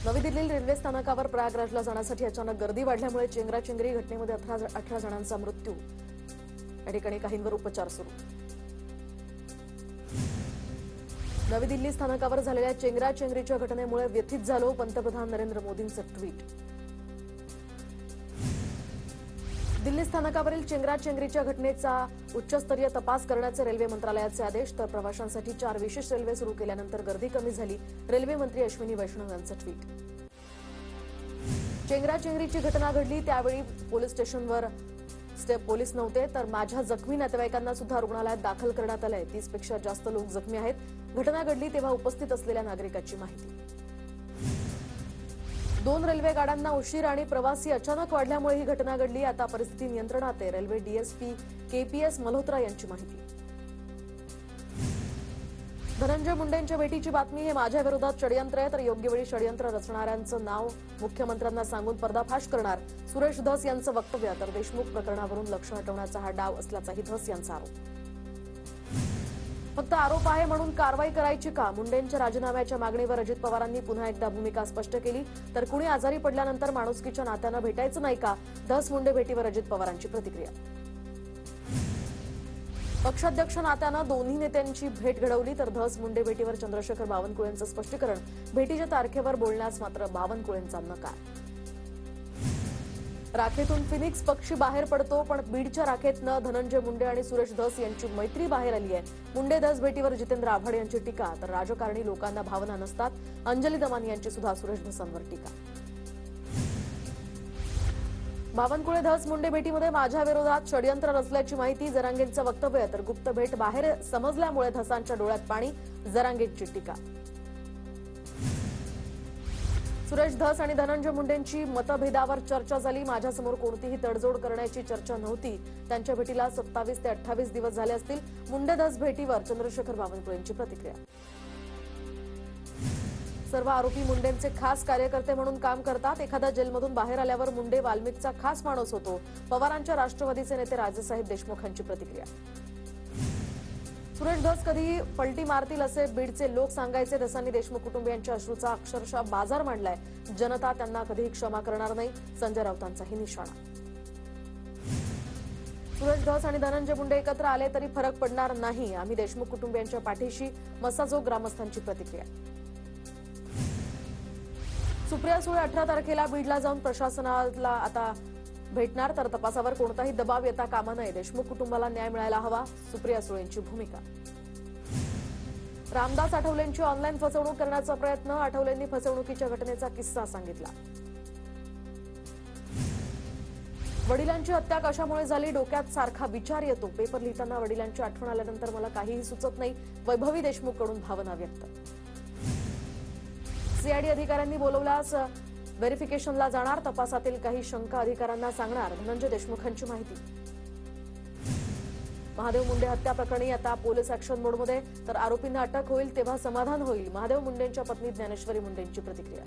नवी दिल्ली रेल्वे स्थानकावर प्रयागराजला जाण्यासाठी अचानक गर्दी वाढल्यामुळे चेंगराचेंगरी घटनेमध्ये 18 जणांचा मृत्यू। या ठिकाणी काहींवर उपचार सुरू। नवी दिल्ली स्थानकावर झालेल्या चेंगराचेंगरीच्या घटनेमुळे व्यथित झालो, पंतप्रधान नरेंद्र मोदींचं ट्विट। दिल्ली स्थानकावरील चेंगराचेंगरीच्या घटनेचा उच्चस्तरीय तपास करण्याचे रेल्वे मंत्रालयाचे आदेश। तर प्रवाशांसाठी 4 विशेष रेल्वे सुरू केल्यानंतर गर्दी कमी झाली, रेल्वे मंत्री अश्विनी वैष्णव यांचं ट्विट। चेंगराचेंगरीची घटना घडली त्यावेळी पोलीस स्टेशनवर पोलीस नव्हते, तर माझ्या जखमी नातेवाईकांना सुद्धा रुग्णालयात दाखल करण्यात आलंय। 30 पेक्षा जास्त लोक जखमी आहेत। घटना घडली तेव्हा उपस्थित असलेल्या नागरिकाची माहिती। 2 रेल्वे गाड्यांना उशीर आणि प्रवासी अचानक वाढल्यामुळे ही घटना घडली। आता परिस्थिती नियंत्रणात आहे, रेल्वे डीएसपी केपीएस मल्होत्रा यांची माहिती। धनंजय मुंडेंच्या भेटीची बातमी हे माझ्या विरोधात षडयंत्र आहे, तर योग्य वेळी षडयंत्र रचणाऱ्यांचं नाव मुख्यमंत्र्यांना सांगून पर्दाफाश करणार, सुरेश धस यांचं वक्तव्य। तर देशमुख प्रकरणावरून लक्ष हटवण्याचा हा डाव असल्याचाही धस यांचा आरोप। फक्त आरोप आहे म्हणून कारवाई करायची का? मुंडेंच्या राजीनाम्याच्या मागणीवर अजित पवारांनी पुन्हा एकदा भूमिका स्पष्ट केली। तर कुणी आजारी पडल्यानंतर माणुसकीच्या नात्यानं भेटायचं नाही का? धस मुंडे भेटीवर अजित पवारांची प्रतिक्रिया। पक्षाध्यक्ष नात्यानं दोन्ही नेत्यांची भेट घडवली, तर धस मुंडे भेटीवर चंद्रशेखर बावनकुळेंचं स्पष्टीकरण। भेटीच्या तारखेवर बोलण्यास मात्र बावनकुळेंचा नकार। राखेतून फिनिक्स पक्षी बाहेर पडतो, पण बीडच्या राखेतनं धनंजय मुंडे आणि सुरेश धस यांची मैत्री बाहेर आली आहे। मुंडे धस भेटीवर जितेंद्र आव्हाड यांची टीका, तर राजकारणी लोकांना भावना नसतात, अंजली दमानी यांची सुद्धा सुरेश धसांवर टीका। बावनकुळे धस मुंडे भेटीमध्ये माझ्या विरोधात षडयंत्र रचल्याची माहिती, जरांगेंचं वक्तव्य। तर गुप्त भेट बाहेर समजल्यामुळे धसांच्या डोळ्यात पाणी, जरांगेंची टीका। सुरेश धस आणि धनंजय मुंडेंची मतभेदावर चर्चा झाली, माझ्यासमोर कोणतीही तडजोड करण्याची चर्चा नव्हती। त्यांच्या भेटीला 27 ते 28 दिवस झाले असतील। मुंडे धस भेटीवर चंद्रशेखर बावनकुळेंची प्रतिक्रिया। सर्व आरोपी मुंडेंचे खास कार्यकर्ते म्हणून काम करतात। एखादा जेलमधून बाहेर आल्यावर मुंडे वाल्मिकचा खास माणूस होतो, पवारांच्या राष्ट्रवादीचे नेते राजेसाहेब देशमुख यांची प्रतिक्रिया। सुरेश धस कधी पलटी मारतील असे बीडचे लोक सांगायचे, धसांनी देशमुख कुटुंबियांच्या अश्रूचा अक्षरशः बाजार मांडलाय। जनता त्यांना कधीही क्षमा करणार नाही, संजय राऊतांचाही निशाणा। सुरेश धस आणि धनंजय मुंडे एकत्र आले तरी फरक पडणार नाही, आम्ही देशमुख कुटुंबियांच्या पाठीशी, मसाजोग ग्रामस्थांची प्रतिक्रिया। सुप्रिया सुळे 18 तारखेला बीडला जाऊन प्रशासनाला आता भेटणार, तर तपासावर कोणताही दबाव येता कामा नये, देशमुख कुटुंबाला न्याय मिळायला हवा, सुप्रिया सुळेंची भूमिका। रामदास आठवलेंची ऑनलाईन फसवणूक करण्याचा प्रयत्न, आठवलेंनी फसवणुकीच्या घटनेचा किस्सा सांगितला। वडिलांची हत्या कशामुळे झाली, डोक्यात सारखा विचार येतो, पेपर लिहिताना वडिलांची आठवण आल्यानंतर मला काहीही सुचत नाही, वैभवी देशमुखकडून भावना व्यक्त। सीआयडी अधिकाऱ्यांनी बोलवल्यास व्हेरिफिकेशनला जाणार, तपासातील काही शंका अधिकाऱ्यांना सांगणार, धनंजय देशमुखांची माहिती। महादेव मुंडे हत्या प्रकरणी आता पोलीस ऍक्शन मोडमध्ये, तर आरोपींना अटक होईल तेव्हा समाधान होईल, महादेव मुंडेंच्या पत्नी ज्ञानेश्वरी मुंडेंची प्रतिक्रिया।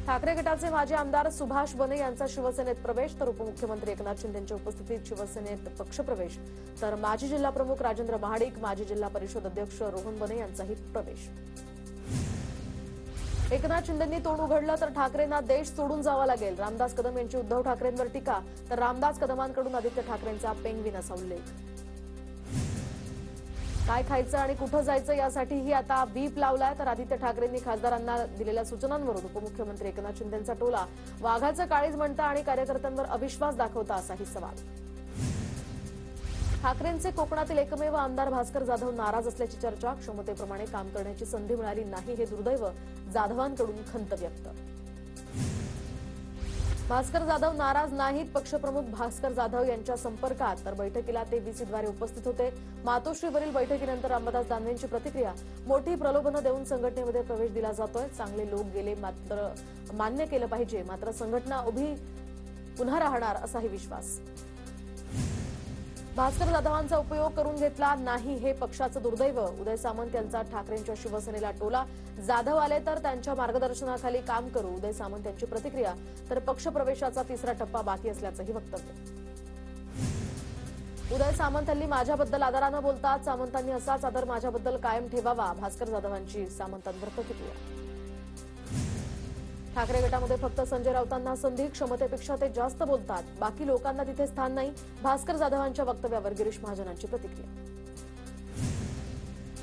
ठाकरे गटाचे माजी आमदार सुभाष बने यांचा शिवसेनेत प्रवेश, तर उपमुख्यमंत्री एकनाथ शिंदेंच्या उपस्थितीत शिवसेनेत पक्षप्रवेश। तर माजी जिल्हा प्रमुख राजेंद्र महाडिक, माजी जिल्हा परिषद अध्यक्ष रोहन बने यांचाही प्रवेश। एकनाथ शिंदेंनी तोंड उघडलं तर ठाकरेंना देश सोडून जावं लागेल, रामदास कदम यांची उद्धव ठाकरेंवर टीका, तर रामदास कदमांकडून आदित्य ठाकरेंचा पेंग्विन असा उल्लेख। काय खायचं आणि कुठं जायचं यासाठीही आता व्हीप लावलाय, तर आदित्य ठाकरेंनी खासदारांना दिलेल्या सूचनांवरून उपमुख्यमंत्री एकनाथ शिंदेंचा टोला, वाघाचं काळीज म्हणता आणि कार्यकर्त्यांवर अविश्वास दाखवता असाही सवाल। ठाकरेंचे कोकणातील एकमेव आमदार भास्कर जाधव नाराज असल्याची चर्चा, क्षमतेप्रमाणे काम करण्याची संधी मिळाली नाही हे दुर्दैव, जाधवांकडून खंत व्यक्त। भास्कर जाधव नाराज नाहीत, पक्षप्रमुख भास्कर जाधव यांच्या संपर्कात, तर बैठकीला ते व्हीसीद्वारे उपस्थित होते। मातोश्रीवरील बैठकीनंतर रामदास दानवेंची प्रतिक्रिया, मोठी प्रलोभनं देऊन संघटनेमध्ये प्रवेश दिला जातोय, चांगले लोक गेले मात्र मान्य केलं पाहिजे, मात्र संघटना उभी पुन्हा राहणार असाही विश्वास। भास्कर जाधवांचा उपयोग करून घेतला नाही हे पक्षाचं दुर्दैव, उदय सामंत यांचा ठाकरेंच्या शिवसेनेला टोला, जाधव आले तर त्यांच्या मार्गदर्शनाखाली काम करू, उदय सामंत यांची प्रतिक्रिया, तर पक्षप्रवेशाचा 3रा टप्पा बाकी असल्याचंही वक्तव्य। उदय सामंत हल्ली माझ्याबद्दल आदरानं बोलतात. सामंतांनी असाच आदर माझ्याबद्दल कायम ठेवावा. भास्कर जाधवांची सामंतांवर प्रतिक्रिया. ठाकरे गटामध्ये फक्त संजय राऊतांना संधी, क्षमतेपेक्षा ते जास्त बोलतात. बाकी लोकांना तिथे स्थान नाही. भास्कर जाधवांच्या वक्तव्यावर गिरीश महाजनांची प्रतिक्रिया.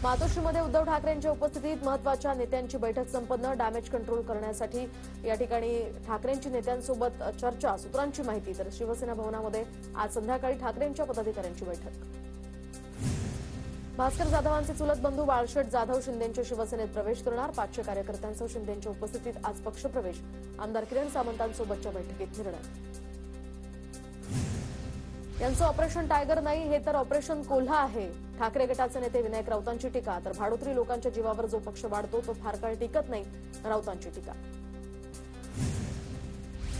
मातोश्रीमध्ये उद्धव ठाकरेंच्या उपस्थितीत महत्वाच्या नेत्यांची बैठक संपन्न. डॅमेज कंट्रोल करण्यासाठी या ठिकाणी ठाकरेंची नेत्यांसोबत चर्चा, सूत्रांची माहिती. तर शिवसेना भवनामध्ये आज संध्याकाळी ठाकरेंच्या पदाधिकाऱ्यांची बैठक. भास्कर जाधवांचे चुलत बंधू बाळशेठ जाधव शिंदेंच्या शिवसेनेत प्रवेश करणार. 500 कार्यकर्त्यांसह शिंदेंच्या उपस्थितीत आज पक्षप्रवेश. आमदार किरण सामंतांसोबतच्या बैठकीत निर्णय. यांचं ऑपरेशन टायगर नाही, हे तर ऑपरेशन कोल्हा आहे. ठाकरे गटाचे नेते विनायक राऊतांची टीका. तर भाडोत्री लोकांच्या जीवावर जो पक्ष वाढतो तो फार काळ टिकत नाही, राऊतांची टीका.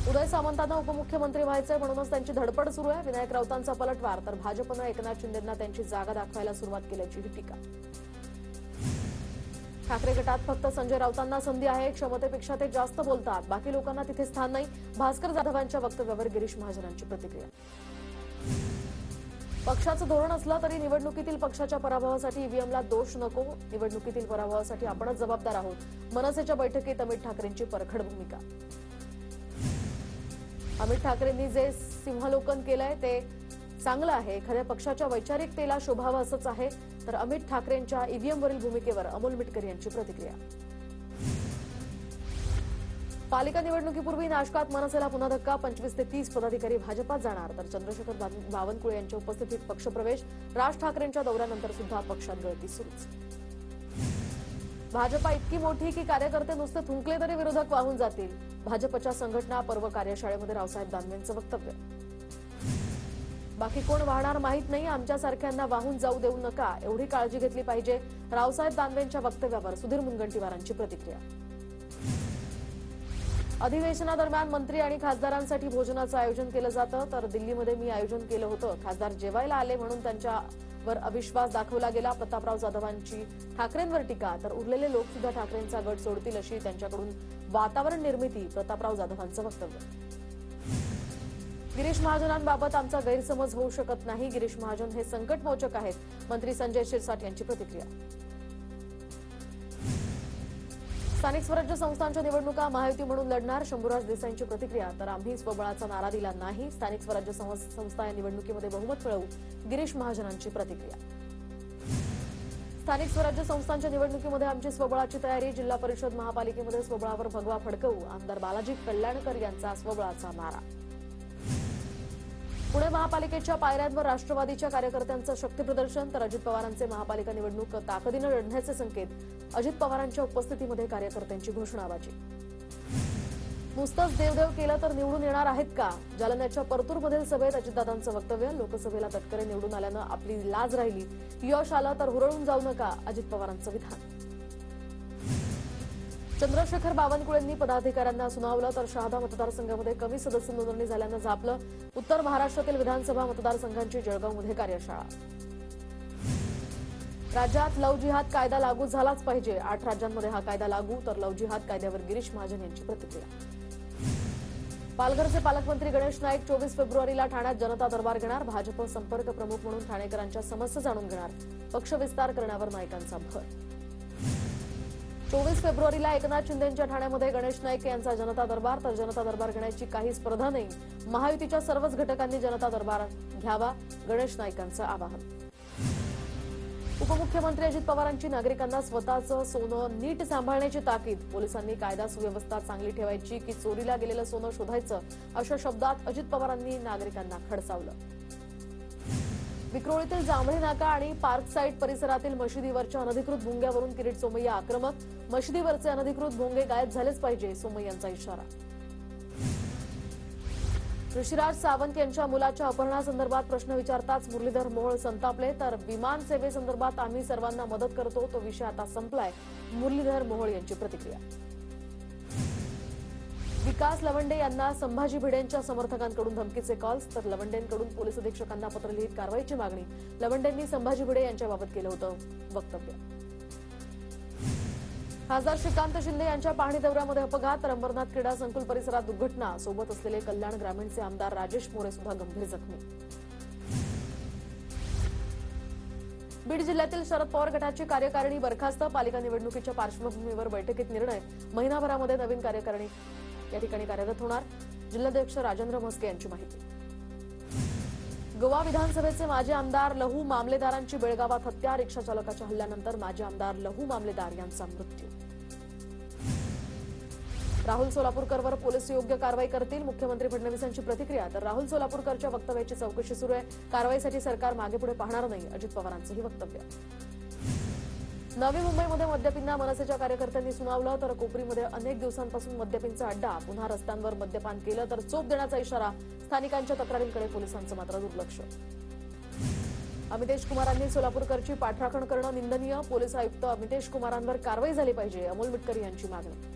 उदय सामंतांना उपमुख्यमंत्री व्हायचंय म्हणूनच त्यांची धडपड सुरू आहे. विनायक राऊतांचा पलटवार. तर भाजपनं एकनाथ शिंदेंना त्यांची जागा दाखवायला सुरुवात केल्याची टीका. ठाकरे गटात फक्त संजय राऊतांना संधी आहे. क्षमतेपेक्षा ते जास्त बोलतात. बाकी लोकांना तिथे स्थान नाही. भास्कर जाधवांच्या वक्तव्यावर गिरीश महाजनांची प्रतिक्रिया. पक्षाचं धोरण असलं तरी निवडणुकीतील पक्षाच्या पराभवासाठी ईव्हीएमला दोष नको. निवडणुकीतील पराभवासाठी आपणच जबाबदार आहोत. मनसेच्या बैठकीत अमित ठाकरेंची परखड भूमिका. अमित ठाकरेंनी जे सिंहावलोकन केलंय ते चांगलं आहे. खऱ्या पक्षाच्या वैचारिकतेला शोभावं असंच आहे. तर अमित ठाकरेंच्या ईव्हीएमवरील भूमिकेवर अमोल मिटकर यांची प्रतिक्रिया. पालिका निवडणुकीपूर्वी नाशकात मनसेला पुन्हा धक्का. 25 ते 30 पदाधिकारी भाजपात जाणार. तर चंद्रशेखर बावनकुळे यांच्या उपस्थितीत पक्षप्रवेश. राज ठाकरेंच्या दौऱ्यानंतर सुद्धा पक्षात गळती सुरूच. भाजपा इतकी मोठी की कार्यकर्ते नुसते थुंकले तरी विरोधक वाहून जातील. भाजपच्या संघटना पर्व कार्यशाळेमध्ये रावसाहेब दानवेंचं वक्तव्य. बाकी कोण वाहणार माहीत नाही, आमच्यासारख्यांना वाहून जाऊ देऊ नका, एवढी काळजी घेतली पाहिजे. रावसाहेब दानवेंच्या वक्तव्यावर सुधीर मुनगंटीवारांची प्रतिक्रिया. अधिवेशनादरम्यान मंत्री आणि खासदारांसाठी भोजनाचं आयोजन केलं जातं. तर दिल्लीमध्ये मी आयोजन केलं होतं. खासदार जेवायला आले म्हणून त्यांच्यावर अविश्वास दाखवला गेला. प्रतापराव जाधवांची ठाकरेंवर टीका. तर उरलेले लोक सुद्धा ठाकरेंचा गट सोडतील अशी त्यांच्याकडून वातावरण निर्मिती. प्रतापराव जाधवांचं वक्तव्य. गिरीश महाजनांबाबत आमचा गैरसमज होऊ शकत नाही. गिरीश महाजन हे संकटमोचक आहेत. मंत्री संजय शिरसाट यांची प्रतिक्रिया. स्थानिक स्वराज्य संस्थांच्या निवडणुका महायुती म्हणून लढणार. शंभूराज देसाईंची प्रतिक्रिया. तर आम्ही स्वबळाचा नारा दिला नाही. स्थानिक स्वराज्य संस्था या निवडणुकीमध्ये बहुमत मिळवू. गिरीश महाजनांची प्रतिक्रिया. स्थानिक स्वराज्य संस्थांच्या निवडणुकीमध्ये आमची स्वबळाची तयारी. जिल्हा परिषद महापालिकेमध्ये स्वबळावर भगवा फडकवू. आमदार बालाजी कल्याणकर यांचा स्वबळाचा नारा. पुणे महापालिकेच्या पायऱ्यांवर राष्ट्रवादीच्या कार्यकर्त्यांचं शक्तीप्रदर्शन. तर अजित पवारांचे महापालिका निवडणूक ताकदीनं लढण्याचे संकेत. अजित पवारांच्या उपस्थितीमध्ये कार्यकर्त्यांची घोषणाबाजी. नुसतंच देवदेव केलं तर निवडून येणार आहेत का? जालन्याच्या परतूरमधील सभेत अजितदादांचं वक्तव्य. लोकसभेला तटकरे निवडून आल्यानं आपली लाज राहिली. यश आलं तर हुरळून जाऊ नका, अजित पवारांचं विधान. चंद्रशेखर बावनकुळेंनी पदाधिकाऱ्यांना सुनावलं. तर शहादा मतदारसंघामध्ये कमी सदस्य नोंदणी झाल्यानं झापलं. उत्तर महाराष्ट्रातील विधानसभा मतदारसंघांची जळगावमध्ये कार्यशाळा. राज्यात लव्ह जिहाद कायदा लागू झालाच पाहिजे. 8 राज्यांमध्ये हा कायदा लागू. तर लव्ह जिहाद कायद्यावर गिरीश महाजन यांची प्रतिक्रिया. पालघरचे पालकमंत्री गणेश नाईक 24 फेब्रुवारीला ठाण्यात जनता दरबार घेणार. भाजप संपर्क प्रमुख म्हणून ठाणेकरांच्या समस्या जाणून घेणार. पक्ष विस्तार करण्यावर नाईकांचा भर. 24 फेब्रुवारीला एकनाथ शिंदेंच्या ठाण्यामध्ये गणेश नाईक यांचा जनता दरबार. तर जनता दरबार घेण्याची काही स्पर्धा नाही. महायुतीच्या सर्वच घटकांनी जनता दरबार घ्यावा. गणेश नाईकांचं आवाहन. उपमुख्यमंत्री अजित पवारांची नागरिकांना स्वतःचं सोनं नीट सांभाळण्याची ताकीद. पोलिसांनी कायदा सुव्यवस्था चांगली ठेवायची की चोरीला गेलेलं सोनं शोधायचं, अशा शब्दात अजित पवारांनी नागरिकांना खडसावलं. विक्रोळीतील जांभळी नाका आणि पार्क साईड परिसरातील मशिदीवरच्या अनधिकृत भोंग्यावरून किरीट सोमय्या आक्रमक. मशिदीवरचे अनधिकृत भोंगे गायब झालेच पाहिजे, सोमय्यांचा इशारा. ऋषिराज सावंत यांच्या मुलाच्या अपहरणासंदर्भात प्रश्न विचारताच मुरलीधर मोहोळ संतापले. तर विमान सेवेसंदर्भात आम्ही सर्वांना मदत करतो, तो विषय आता संपलाय. मुरलीधर मोहोळ यांची प्रतिक्रिया. विकास लवंडे यांना संभाजी भिडेंच्या समर्थकांकडून धमकीचे कॉल्स. तर लवंडेंकडून पोलीस अधीक्षकांना पत्र लिहित कारवाईची मागणी. लवंडेंनी संभाजी भिडे यांच्याबाबत केलं होतं वक्तव्य. खासदार श्रीकांत शिंदे यांच्या पाहणी दौऱ्यामध्ये अपघात. तर अंबरनाथ क्रीडा संकुल परिसरात दुर्घटना. सोबत असलेले कल्याण ग्रामीणचे आमदार राजेश मोरे सुद्धा गंभीर जखमी. बीड जिल्ह्यातील शरद पवार गटाची कार्यकारिणी बरखास्त. पालिका निवडणुकीच्या पार्श्वभूमीवर बैठकीत निर्णय. महिनाभरामध्ये नवीन कार्यकारिणी या ठिकाणी कार्यरत होणार. जिल्हाध्यक्ष राजेंद्र म्हस्के यांची माहिती. गोवा विधानसभेचे माजी आमदार लहू मामलेदारांची बेळगावात हत्या. रिक्षा चालकाच्या हल्ल्यानंतर माजी आमदार लहू मामलेदार यांचा मृत्यू. राहुल सोलापूरकरवर पोलीस योग्य कारवाई करतील. मुख्यमंत्री फडणवीसांची प्रतिक्रिया. तर राहुल सोलापूरकरच्या वक्तव्याची चौकशी सुरू आहे. कारवाईसाठी सरकार मागे पुढे पाहणार नाही, अजित पवारांचंही वक्तव्य. नवी मुंबईमध्ये मद्यपींना मनसेच्या कार्यकर्त्यांनी सुनावलं. तर कोपरीमध्ये अनेक दिवसांपासून मद्यपींचा अड्डा. पुन्हा रस्त्यांवर मद्यपान केलं तर चोप देण्याचा इशारा. स्थानिकांच्या तक्रारींकडे पोलिसांचं मात्र दुर्लक्ष. अमितेश कुमारांनी सोलापूरकरची पाठराखण करणं निंदनीय. पोलीस आयुक्त अमितेश कुमारांवर कारवाई झाली पाहिजे, अमोल मिटकरी यांची मागणी.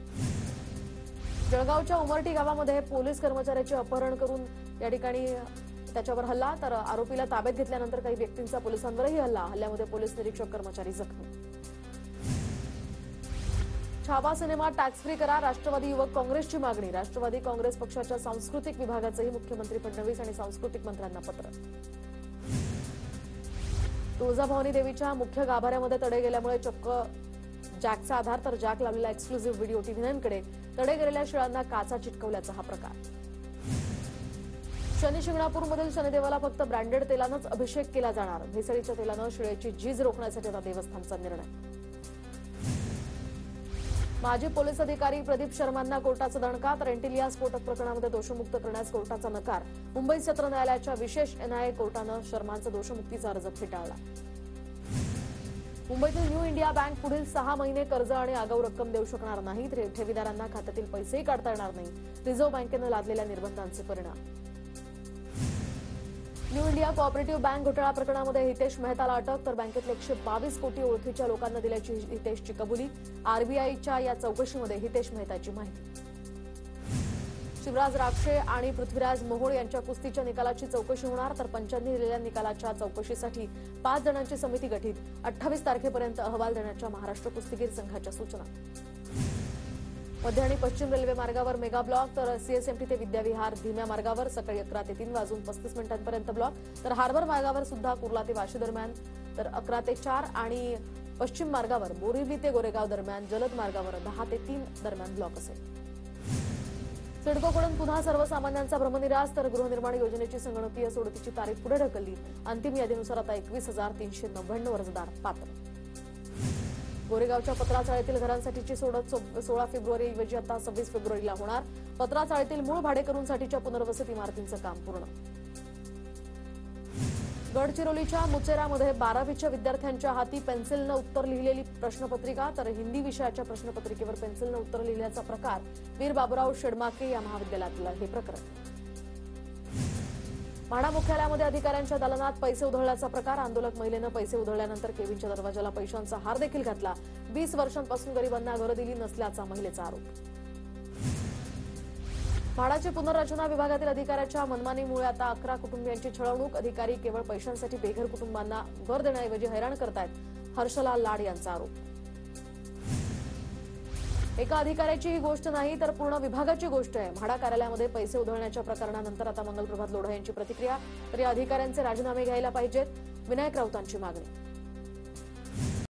जळगावच्या उमरटी गावामध्ये पोलीस कर्मचाऱ्याचे अपहरण करून या ठिकाणी त्याच्यावर हल्ला. तर आरोपीला ताब्यात घेतल्यानंतर काही व्यक्तींचा पोलिसांवरही हल्ला. हल्ल्यामध्ये पोलीस निरीक्षक कर्मचारी जखमी. छावा सिनेमा टॅक्स फ्री करा. राष्ट्रवादी युवक काँग्रेसची मागणी. राष्ट्रवादी काँग्रेस पक्षाच्या सांस्कृतिक विभागाचंही मुख्यमंत्री फडणवीस आणि सांस्कृतिक मंत्र्यांना पत्र. तुळजाभवानी देवीच्या मुख्य गाभाऱ्यामध्ये तडे गेल्यामुळे चक्क जॅकचा आधार. तर जॅक लावलेला एक्सक्लुझिव्ह व्हिडिओ टीव्हीकडे. तडे गेलेल्या शिळांना काचा चिटकवल्याचा हा प्रकार. शनी शिंगणापूरमधील शनिदेवाला फक्त ब्रँडेड तेलानंच अभिषेक केला जाणार. भेसळीच्या तेलानं शिळेची झीज रोखण्यासाठी आता देवस्थानचा निर्णय. माजी पोलीस अधिकारी प्रदीप शर्मांना कोर्टाचा दणका. तर एंटिलिया स्फोटक प्रकरणामध्ये दोषमुक्त करण्यास कोर्टाचा नकार. मुंबई सत्र न्यायालयाच्या विशेष एनआयए कोर्टानं शर्मांचा दोषमुक्तीचा अर्ज फेटाळला. मुंबईतील न्यू इंडिया बँक पुढील 6 महिने कर्ज आणि आगाऊ रक्कम देऊ शकणार नाही. ठेवीदारांना खात्यातील पैसेही काढता येणार नाही. रिझर्व्ह बँकेनं लादलेल्या निर्बंधांचे परिणाम. न्यू इंडिया कोऑपरेटिव्ह बँक घोटाळा प्रकरणामध्ये हितेश मेहताला अटक. तर बँकेतले 122 कोटी ओळखीच्या लोकांना दिल्याची हितेशची कबुली. आरबीआयच्या या चौकशीमध्ये हितेश मेहताची माहिती. शिवराज राक्षे आणि पृथ्वीराज मोहोळ यांच्या कुस्तीच्या निकालाची चौकशी होणार. तर पंचांनी दिलेल्या निकालाच्या चौकशीसाठी 5 जणांची समिती गठीत. 28 तारखेपर्यंत अहवाल देण्याच्या महाराष्ट्र कुस्तीगीर संघाच्या सूचना. मध्य आणि पश्चिम रेल्वे मार्गावर मेगा ब्लॉक. तर सीएसएमटी ते विद्याविहार धीम्या मार्गावर सकाळी 11 ते 3 वाजून 35 मिनिटांपर्यंत ब्लॉक. तर हार्बर मार्गावर सुद्धा कुर्ला ते वाशी दरम्यान. तर 11 ते 4 आणि पश्चिम मार्गावर बोरिवली ते गोरेगाव दरम्यान. जलद मार्गावर 10 ते 3 दरम्यान ब्लॉक असेल. सिडकोकडून पुन्हा सर्वसामान्यांचा भ्रमनिरास. तर गृहनिर्माण योजनेची संगणकीय सोडतीची तारीख पुढे ढकलली. अंतिम यादीनुसार आता 21,399 अर्जदार पात्र. गोरेगावच्या पत्राचाळीतील घरांसाठीची सोडत 16 फेब्रुवारी ऐवजी आता 26 फेब्रुवारीला होणार. पत्राचाळीतील मूळ भाडेकरूंसाठीच्या पुनर्वसित इमारतींचं काम पूर्ण. गडचिरोलीच्या मुचेरामध्ये 12वीच्या विद्यार्थ्यांच्या हाती पेन्सिलनं उत्तर लिहिलेली प्रश्नपत्रिका. तर हिंदी विषयाच्या प्रश्नपत्रिकेवर पेन्सिलनं उत्तर लिहिल्याचा प्रकार. वीर बाबूराव शेडमाके या महाविद्यालयातलं हे प्रकरण. म्हाडा मुख्यालयामध्ये अधिकाऱ्यांच्या दालनात पैसे उधळल्याचा प्रकार. आंदोलक महिलेनं पैसे उधळल्यानंतर केबिनच्या दरवाजाला पैशांचा हार देखील घातला. 20 वर्षांपासून गरिबांना घरं दिली नसल्याचा महिलेचा आरोप. म्हाडाच्या पुनर्रचना विभागातील अधिकाऱ्याच्या मनमानीमुळे आता 11 कुटुंबियांची छळवणूक. अधिकारी केवळ पैशांसाठी बेघर कुटुंबांना घर देण्याऐवजी हैराण करतायत. हर्षलाल लाड यांचा आरोप. एका अधिकाऱ्याची ही गोष्ट नाही तर पूर्ण विभागाची गोष्ट आहे. म्हाडा कार्यालयामध्ये पैसे उधळण्याच्या प्रकरणानंतर आता मंगलप्रभात लोढा यांची प्रतिक्रिया. तर या अधिकाऱ्यांचे राजीनामे घ्यायला पाहिजेत. विनायक राऊतांची मागणी.